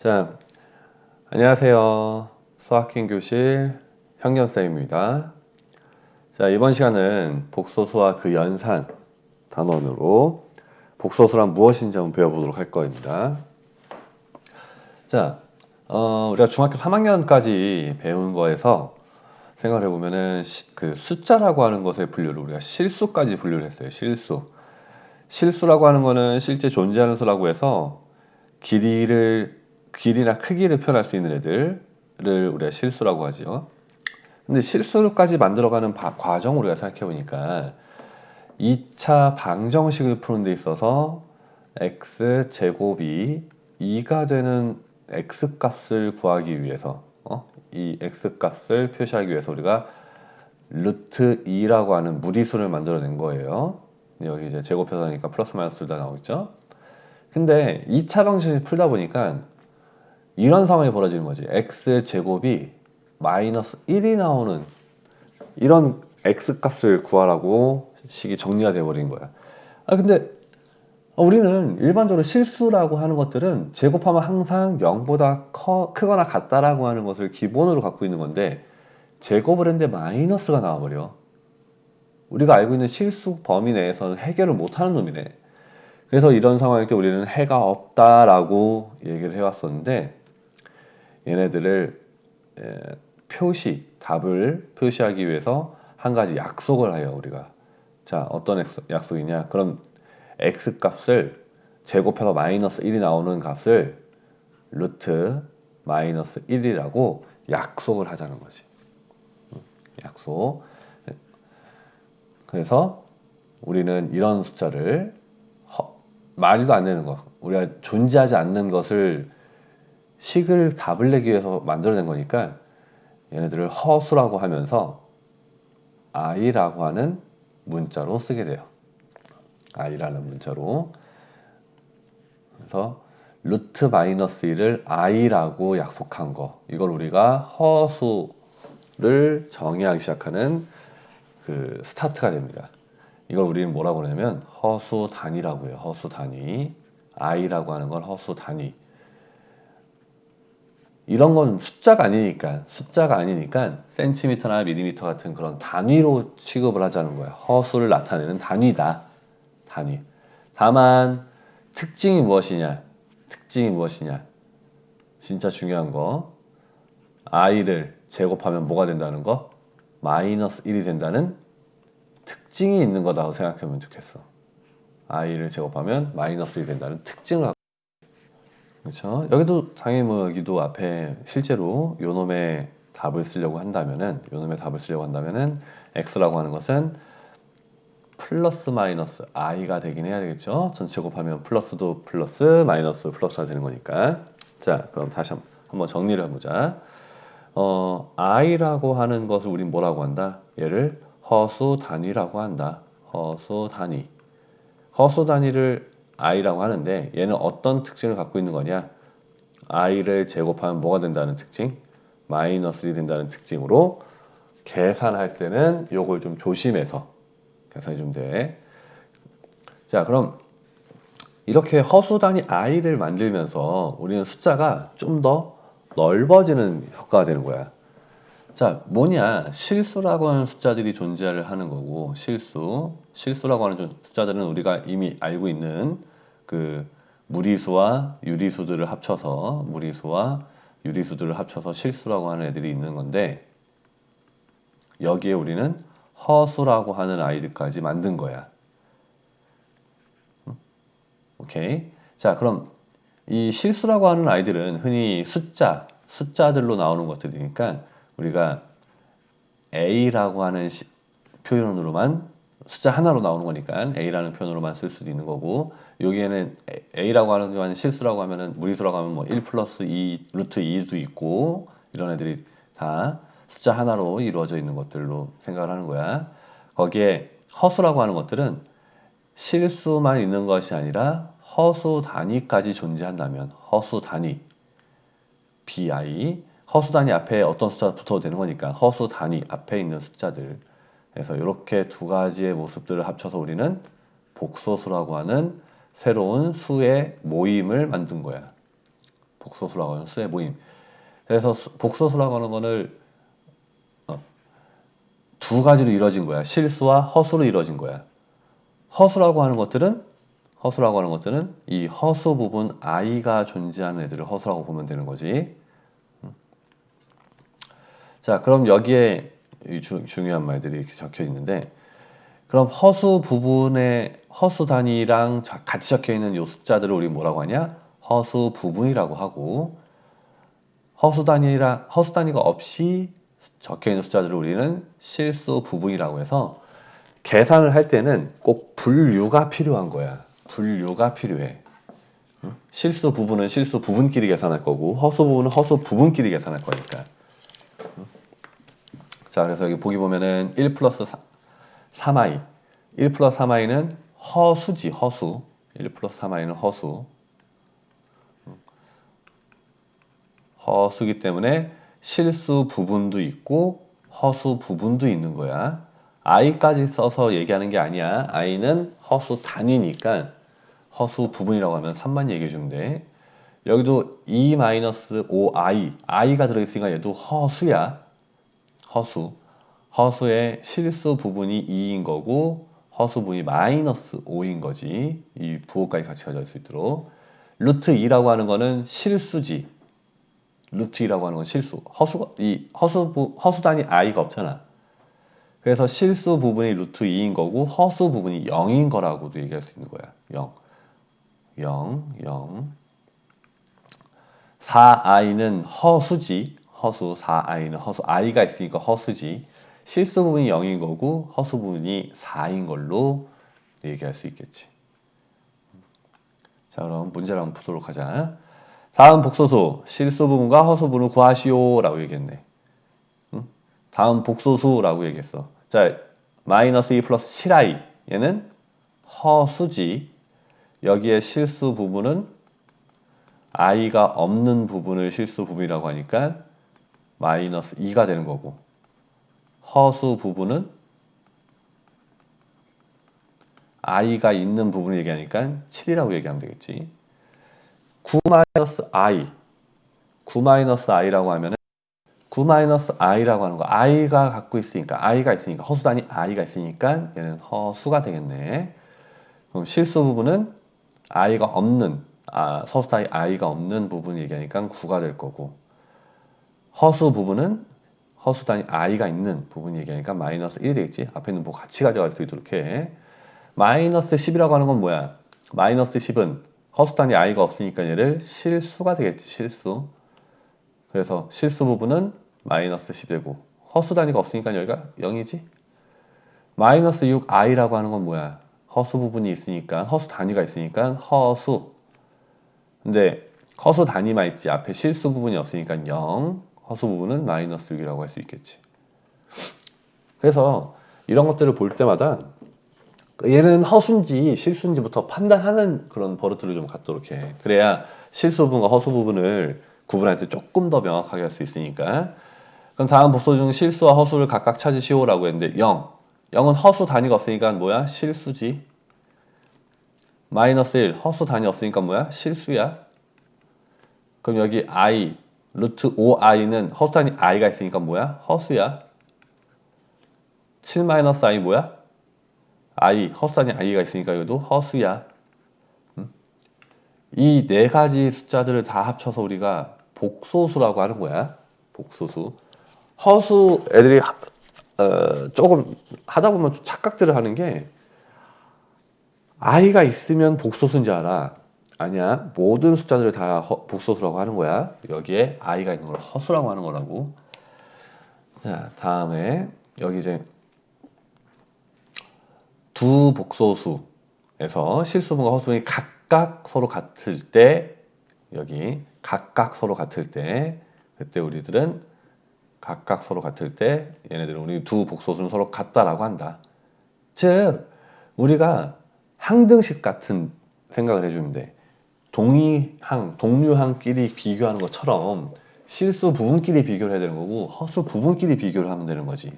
자, 안녕하세요. 수학행 교실 형견쌤입니다. 자, 이번 시간은 복소수와 그 연산 단원으로 복소수란 무엇인지 한번 배워보도록 할 겁니다. 자, 우리가 중학교 3학년까지 배운 거에서 생각을 해보면은 그 숫자라고 하는 것의 분류를 우리가 실수까지 분류를 했어요. 실수. 실수라고 하는 거는 실제 존재하는 수라고 해서 길이나 크기를 표현할 수 있는 애들을 우리가 실수라고 하죠. 근데 실수까지 만들어가는 과정을 우리가 생각해 보니까 2차 방정식을 푸는 데 있어서 x 제곱이 2가 되는 x 값을 구하기 위해서 이 x 값을 표시하기 위해서 우리가 루트 2라고 하는 무리수를 만들어낸 거예요. 여기 이제 제곱해서 하니까 플러스 마이너스 둘 다 나오겠죠. 근데 2차 방정식을 풀다 보니까 이런 상황이 벌어지는 거지. x 제곱이 마이너스 1이 나오는 이런 x 값을 구하라고 식이 정리가 돼버린 거야. 근데 우리는 일반적으로 실수라고 하는 것들은 제곱하면 항상 0보다 크거나 같다라고 하는 것을 기본으로 갖고 있는 건데, 제곱을 했는데 마이너스가 나와버려. 우리가 알고 있는 실수 범위 내에서는 해결을 못하는 놈이네. 그래서 이런 상황일 때 우리는 해가 없다라고 얘기를 해왔었는데, 얘네들을 답을 표시하기 위해서 한 가지 약속을 해요, 우리가. 자, 어떤 약속이냐? 그럼 x 값을 제곱해서 마이너스 1이 나오는 값을 루트 마이너스 1이라고 약속을 하자는 거지. 약속. 그래서 우리는 이런 숫자를 말도 안 되는 것, 우리가 존재하지 않는 것을 답을 내기 위해서 만들어낸 거니까 얘네들을 허수라고 하면서 i라고 하는 문자로 쓰게 돼요. i라는 문자로. 그래서 루트 마이너스 1을 i라고 약속한 거, 이걸 우리가 허수를 정의하기 시작하는 그 스타트가 됩니다. 이걸 우리는 뭐라고 그러냐면 허수 단위라고 해요. 허수 단위. i라고 하는 건 허수 단위. 이런 건 숫자가 아니니까 센티미터나 밀리미터 같은 그런 단위로 취급을 하자는 거야. 허수를 나타내는 단위다. 단위. 다만 특징이 무엇이냐? 진짜 중요한 거. i를 제곱하면 뭐가 된다는 거? 마이너스 1이 된다는 특징이 있는 거다고 생각하면 좋겠어. i를 제곱하면 마이너스 1이 된다는 특징을 갖고. 그렇죠? 여기도 당연히 여기도 앞에 실제로 요놈의 답을 쓰려고 한다면은 x라고 하는 것은 플러스 마이너스 i가 되긴 해야 되겠죠. 전체 곱하면 플러스도 플러스, 마이너스 플러스가 되는 거니까. 자, 그럼 다시 한번 정리를 해보자. i라고 하는 것을 우린 뭐라고 한다? 얘를 허수 단위라고 한다. 허수 단위를 i라고 하는데, 얘는 어떤 특징을 갖고 있는 거냐? i를 제곱하면 뭐가 된다는 특징? 마이너스 1이 된다는 특징으로 계산할 때는 요걸 좀 조심해서 계산이 좀 돼. 자, 그럼 이렇게 허수 단위 i를 만들면서 우리는 숫자가 좀 더 넓어지는 효과가 되는 거야. 자, 뭐냐? 실수라고 하는 숫자들이 존재를 하는 거고, 실수라고 하는 숫자들은 우리가 이미 알고 있는 그 무리수와 유리수들을 합쳐서 실수라고 하는 애들이 있는 건데, 여기에 우리는 허수라고 하는 아이들까지 만든 거야. 오케이. 자, 그럼 이 실수라고 하는 아이들은 흔히 숫자들로 나오는 것들이니까 우리가 a라고 하는 표현으로만, 숫자 하나로 나오는 거니까 a라는 표현으로만 쓸 수도 있는 거고, 여기에는 a라고 하는 건 실수라고 하면은, 무리수라고 하면 뭐 1 플러스 2 루트 2도 있고, 이런 애들이 다 숫자 하나로 이루어져 있는 것들로 생각을 하는 거야. 거기에 허수라고 하는 것들은 실수만 있는 것이 아니라 허수 단위까지 존재한다면, 허수 단위 bi, 허수 단위 앞에 어떤 숫자가 붙어도 되는 거니까 허수 단위 앞에 있는 숫자들. 그래서 이렇게 두 가지의 모습들을 합쳐서 우리는 복소수라고 하는 새로운 수의 모임을 만든 거야. 복소수라고 하는 수의 모임. 그래서 복소수라고 하는 거를 두 가지로 이루어진 거야. 실수와 허수로 이루어진 거야. 허수라고 하는 것들은 이 허수 부분 i가 존재하는 애들을 허수라고 보면 되는 거지. 자, 그럼 여기에 중요한 말들이 이렇게 적혀 있는데, 그럼 허수 부분의 허수 단위랑 같이 적혀 있는 요 숫자들을 우리 뭐라고 하냐? 허수 부분이라고 하고, 허수 단위가 없이 적혀 있는 숫자들을 우리는 실수 부분이라고 해서 계산을 할 때는 꼭 분류가 필요한 거야. 분류가 필요해. 실수 부분은 실수 부분끼리 계산할 거고, 허수 부분은 허수 부분끼리 계산할 거니까. 자, 그래서 여기 보기 보면은 1 플러스 3i. 1 플러스 3i는 허수지, 허수. 1 플러스 3i는 허수. 허수기 때문에 실수 부분도 있고 허수 부분도 있는 거야. i까지 써서 얘기하는 게 아니야. i는 허수 단위니까 허수 부분이라고 하면 3만 얘기해 주면 돼. 여기도 2-5i, i가 들어있으니까 얘도 허수야. 허수. 허수의 실수 부분이 2인 거고 허수 부분이 -5인 거지. 이 부호까지 같이 가져갈 수 있도록. 루트 2라고 하는 거는 실수지. 루트 2라고 하는 건 실수. 허수 단위 i가 없잖아. 그래서 실수 부분이 루트 2인 거고 허수 부분이 0인 거라고도 얘기할 수 있는 거야. 0. 4i는 허수지. 허수 4i는 허수. i가 있으니까 허수지. 실수 부분이 0인 거고 허수 부분이 4인 걸로 얘기할 수 있겠지. 자, 그럼 문제를 한번 보도록 하자. 다음 복소수 실수 부분과 허수 부분을 구하시오 라고 얘기했네. 다음 복소수라고 얘기했어. 자, -2 플러스 7i 얘는 허수지. 여기에 실수 부분은 i가 없는 부분을 실수 부분이라고 하니까 -2가 되는 거고, 허수 부분은 i가 있는 부분을 얘기하니까 7이라고 얘기하면 되겠지. 9-i 9-i라고 하면은 9-i라고 하는 거 i가 갖고 있으니까 i가 있으니까 허수 단위 i가 있으니까 얘는 허수가 되겠네. 그럼 실수 부분은 i가 없는 허수 단위 i가 없는 부분 얘기하니까 9가 될 거고, 허수 부분은 허수 단위 i가 있는 부분 얘기하니까 -1이 되겠지. 앞에 있는 뭐 같이 가져갈 수 있도록 해. -10이라고 하는 건 뭐야? -10은 허수 단위 i가 없으니까 얘를 실수가 되겠지. 실수. 그래서 실수 부분은 -10 되고 허수 단위가 없으니까 여기가 0이지. -6i라고 하는 건 뭐야? 허수 부분이 있으니까 허수 단위가 있으니까 허수. 근데 허수 단위만 있지 앞에 실수 부분이 없으니까 0. 허수 부분은 -6이라고 할 수 있겠지. 그래서 이런 것들을 볼 때마다 얘는 허수인지 실수인지부터 판단하는 그런 버릇들을 좀 갖도록 해. 그래야 실수 부분과 허수 부분을 구분할 때 조금 더 명확하게 할 수 있으니까. 그럼 다음 복소 중 실수와 허수를 각각 찾으시오라고 했는데 0. 0은 허수 단위가 없으니까 뭐야? 실수지. -1 허수 단위 없으니까 뭐야? 실수야. 그럼 여기 i 루트 5i는 허수 단위 i가 있으니까 뭐야? 허수야. 7-i 뭐야? i 허수 단위 i가 있으니까 이것도 허수야. 이 네 가지 숫자들을 다 합쳐서 우리가 복소수라고 하는 거야. 복소수. 허수 애들이 조금 하다 보면 좀 착각들을 하는 게 i가 있으면 복소수인 줄 알아. 아니야. 모든 숫자들을 다 복소수라고 하는 거야. 여기에 i가 있는 걸 허수라고 하는 거라고. 자, 다음에 여기 이제 두 복소수에서 실수분과 허수분이 각각 서로 같을 때, 여기 각각 서로 같을 때, 그때 우리들은 각각 서로 같을 때 얘네들은 우리 두 복소수는 서로 같다라고 한다. 즉 우리가 항등식 같은 생각을 해주면 돼. 동류항끼리 비교하는 것처럼 실수 부분끼리 비교를 해야 되는 거고 허수 부분끼리 비교를 하면 되는 거지.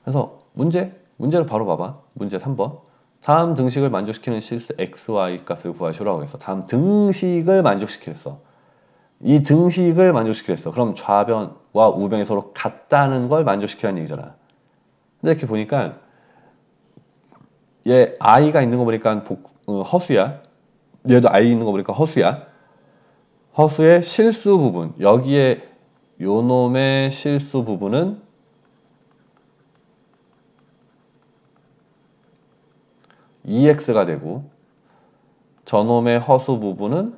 그래서 문제를 바로 봐봐. 문제 3번. 다음 등식을 만족시키는 실수 xy 값을 구하시라고 했어. 다음 등식을 만족시켰어. 이 등식을 만족시켰어. 그럼 좌변과 우변이 서로 같다는 걸 만족시키라는 얘기잖아. 근데 이렇게 보니까 얘 i가 있는 거 보니까 허수야. 얘도 i 있는 거 보니까 허수야. 허수의 실수 부분, 여기에 요놈의 실수 부분은 EX가 되고 저놈의 허수 부분은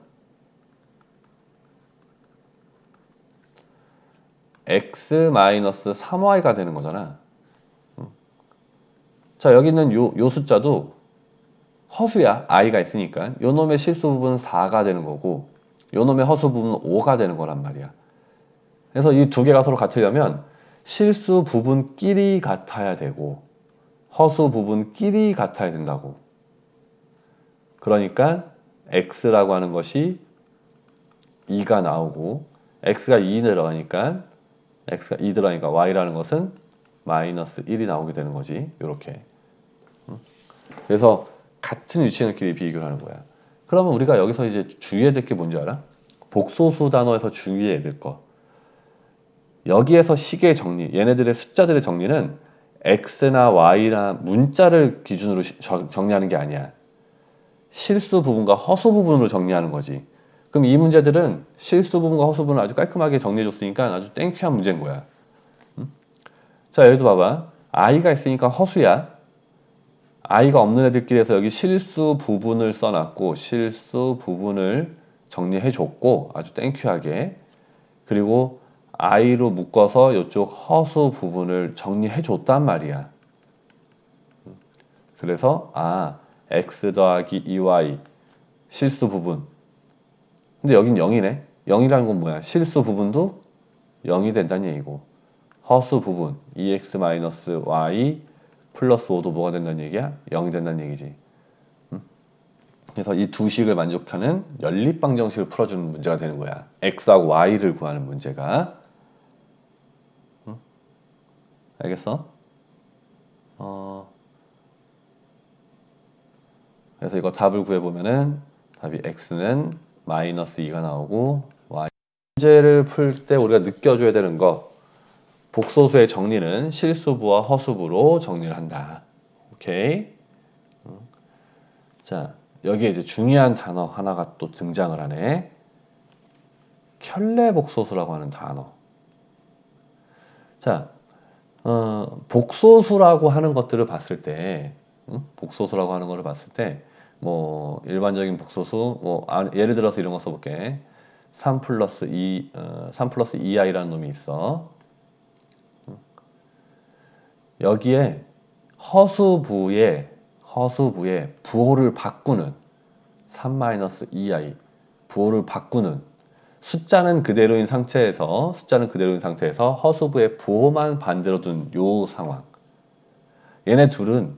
X-3Y가 되는 거잖아. 자, 여기 있는 요 숫자도 허수야. i가 있으니까 요놈의 실수 부분은 4가 되는 거고 요놈의 허수 부분은 5가 되는 거란 말이야. 그래서 이 두 개가 서로 같으려면 실수 부분끼리 같아야 되고 허수 부분끼리 같아야 된다고. 그러니까 x라고 하는 것이 2가 나오고 x가 2 들어가니까 x가 2 들어가니까 y라는 것은 마이너스 1이 나오게 되는 거지. 요렇게. 그래서 같은 위치들끼리 비교를 하는 거야. 그러면 우리가 여기서 이제 주의해야 될 게 뭔지 알아? 복소수 단어에서 주의해야 될 거. 여기에서 식의 정리, 얘네들의 숫자들의 정리는 x나 y나 문자를 기준으로 정리하는 게 아니야. 실수 부분과 허수 부분으로 정리하는 거지. 그럼 이 문제들은 실수 부분과 허수 부분을 아주 깔끔하게 정리해줬으니까 아주 땡큐한 문제인 거야. 자, 여기도 봐봐. i가 있으니까 허수야. i가 없는 애들끼리에서 여기 실수 부분을 써놨고 실수 부분을 정리해줬고 아주 땡큐하게. 그리고 i로 묶어서 이쪽 허수 부분을 정리해줬단 말이야. 그래서 x 더하기 2y 실수 부분. 근데 여긴 0이네. 0이라는 건 뭐야? 실수 부분도 0이 된다는 얘기고 허수 부분 2x-y 플러스 5도 뭐가 된다는 얘기야? 0이 된다는 얘기지. 그래서 이 두 식을 만족하는 연립방정식을 풀어주는 문제가 되는 거야. x하고 y를 구하는 문제가. 알겠어? 그래서 이거 답을 구해보면은 답이 x는 마이너스 2가 나오고 y. 문제를 풀 때 우리가 느껴줘야 되는 거, 복소수의 정리는 실수부와 허수부로 정리를 한다. 오케이. 자, 여기에 이제 중요한 단어 하나가 또 등장을 하네. 켤레복소수라고 하는 단어. 자, 복소수라고 하는 것들을 봤을 때, 복소수라고 하는 것을 봤을 때, 뭐 일반적인 복소수, 예를 들어서 이런 거 써볼게. 3 플러스 2i라는 놈이 있어. 여기에 허수부의 부호를 바꾸는 3-2i 부호를 바꾸는 숫자는 그대로인 상태에서 허수부의 부호만 반대로 둔 요 상황. 얘네 둘은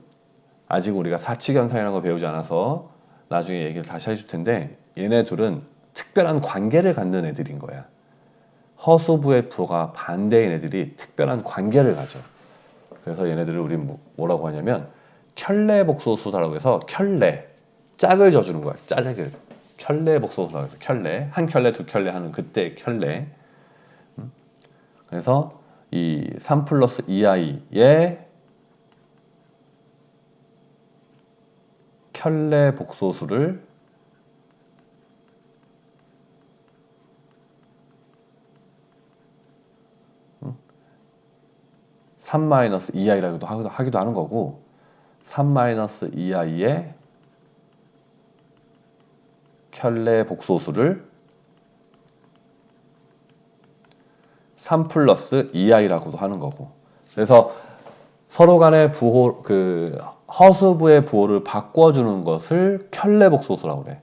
아직 우리가 사칙연산이라는 걸 배우지 않아서 나중에 얘기를 다시 해줄 텐데 얘네 둘은 특별한 관계를 갖는 애들인 거야. 허수부의 부호가 반대인 애들이 특별한 관계를 가져. 그래서 얘네들을 우리 뭐라고 하냐면 켤레복소수라고 해서 짝을 져주는 거야. 짝을. 켤레복소수라고 해서 한 켤레 두 켤레 하는 그때 켤레. 그래서 이 3 플러스 2i의 켤레복소수를 3-2i라고도 하기도 하는 거고 3-2i의 켤레복소수를 3 플러스 2i라고도 하는 거고. 그래서 서로 간의 부호, 허수부의 부호를 바꿔주는 것을 켤레복소수라고 그래.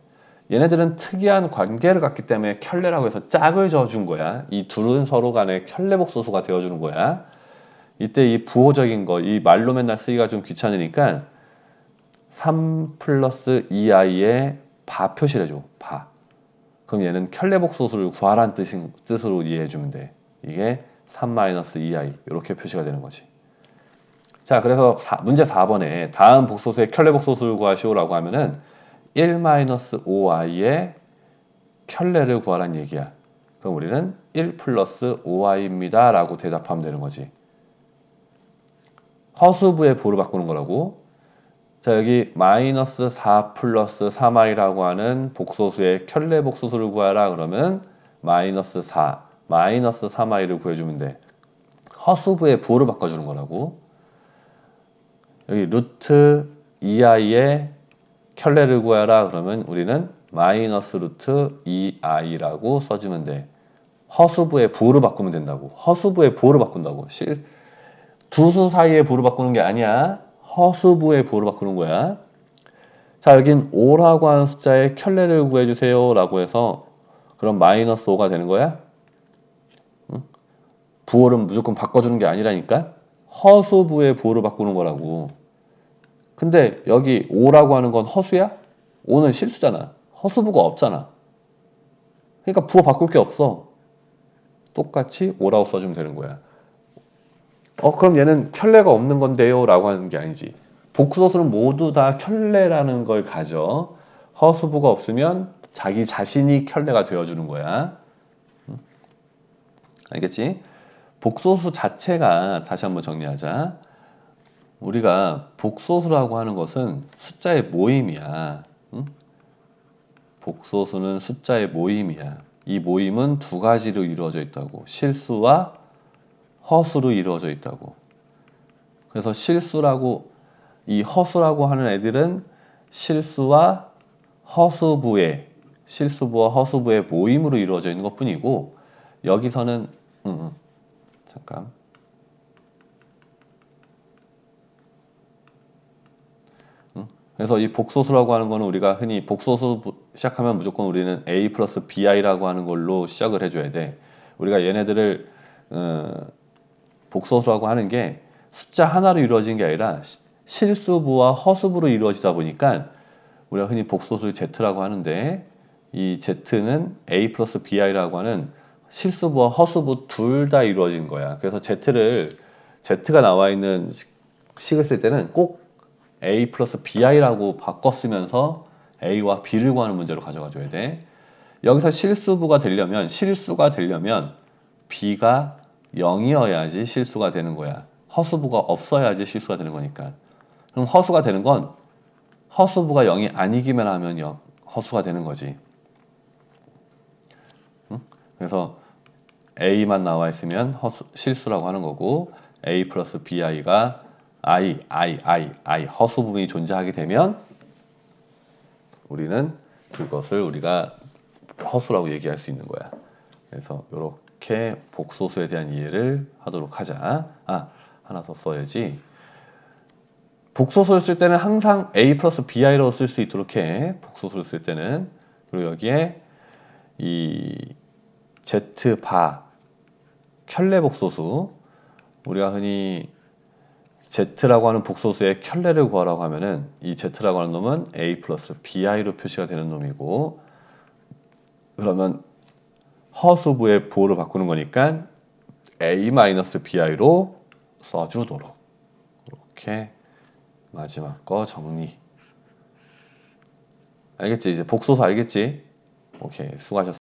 얘네들은 특이한 관계를 갖기 때문에 켤레라고 해서 짝을 져준 거야. 이 둘은 서로 간의 켤레복소수가 되어주는 거야. 이때 이 부호적인 거, 이 말로 맨날 쓰기가 좀 귀찮으니까 3 플러스 2i의 바 표시를 해줘. 바. 그럼 얘는 켤레복소수를 구하라는 뜻으로 이해해주면 돼. 이게 3-2i 이렇게 표시가 되는 거지. 자, 그래서 문제 4번에 다음 복소수의 켤레 복소수를 구하시오라고 하면은 1-5i의 켤레를 구하란 얘기야. 그럼 우리는 1 플러스 5i입니다 라고 대답하면 되는 거지. 허수부의 부호를 바꾸는 거라고. 자, 여기 마이너스 4 플러스 3i라고 하는 복소수의 켤레 복소수를 구하라 그러면 마이너스 4, 마이너스 3i를 구해주면 돼. 허수부의 부호를 바꿔주는 거라고. 여기 루트 2i의 켤레를 구하라 그러면 우리는 마이너스 루트 2i라고 써주면 돼. 허수부의 부호를 바꾸면 된다고. 허수부의 부호를 바꾼다고. 두 수 사이의 부호를 바꾸는 게 아니야. 허수부의 부호를 바꾸는 거야. 자, 여긴 5라고 하는 숫자의 켤레를 구해주세요 라고 해서 그럼 마이너스 5가 되는 거야? 응? 부호를 무조건 바꿔주는 게 아니라니까? 허수부의 부호를 바꾸는 거라고. 근데 여기 5라고 하는 건 허수야? 5는 실수잖아. 허수부가 없잖아. 그러니까 부호 바꿀 게 없어. 똑같이 5라고 써주면 되는 거야. 그럼 얘는 켤레가 없는 건데요 라고 하는 게 아니지. 복소수는 모두 다 켤레라는 걸 가져. 허수부가 없으면 자기 자신이 켤레가 되어주는 거야. 알겠지? 복소수 자체가 다시 한번 정리하자. 우리가 복소수라고 하는 것은 숫자의 모임이야. 응? 복소수는 숫자의 모임이야. 이 모임은 두 가지로 이루어져 있다고. 실수와 허수로 이루어져 있다고. 그래서 실수라고 이 허수라고 하는 애들은 실수와 허수부의 실수부와 허수부의 모임으로 이루어져 있는 것뿐이고 여기서는 잠깐 그래서 이 복소수라고 하는 거는 우리가 흔히 복소수 시작하면 무조건 우리는 a 플러스 bi라고 하는 걸로 시작을 해줘야 돼. 우리가 얘네들을 복소수라고 하는 게 숫자 하나로 이루어진 게 아니라 실수부와 허수부로 이루어지다 보니까 우리가 흔히 복소수를 Z라고 하는데 이 Z는 a 플러스 bi라고 하는 실수부와 허수부 둘 다 이루어진 거야. 그래서 Z가 나와 있는 식을 쓸 때는 꼭 a 플러스 bi라고 바꿔 쓰면서 a와 b를 구하는 문제로 가져가 줘야 돼. 여기서 실수가 되려면 b가 0이어야지 실수가 되는 거야. 허수부가 없어야지 실수가 되는 거니까. 그럼 허수가 되는 건 허수부가 0이 아니기만 하면 허수가 되는 거지. 그래서 a만 나와 있으면 실수라고 하는 거고 a 플러스 bi가 I 허수 부분이 존재하게 되면 우리는 그것을 우리가 허수라고 얘기할 수 있는 거야. 그래서 이렇게 복소수에 대한 이해를 하도록 하자. 하나 더 써야지. 복소수를 쓸 때는 항상 a 플러스 bi라고 쓸 수 있도록 해. 복소수를 쓸 때는. 그리고 여기에 이 z바 켤레 복소수 우리가 흔히 Z라고 하는 복소수의 켤레를 구하라고 하면은 이 Z라고 하는 놈은 A 플러스 BI로 표시가 되는 놈이고 그러면 허수부의 부호를 바꾸는 거니까 A 마이너스 BI로 써주도록 이렇게 마지막 거 정리 알겠지? 이제 복소수 알겠지? 오케이 수고하셨습니다.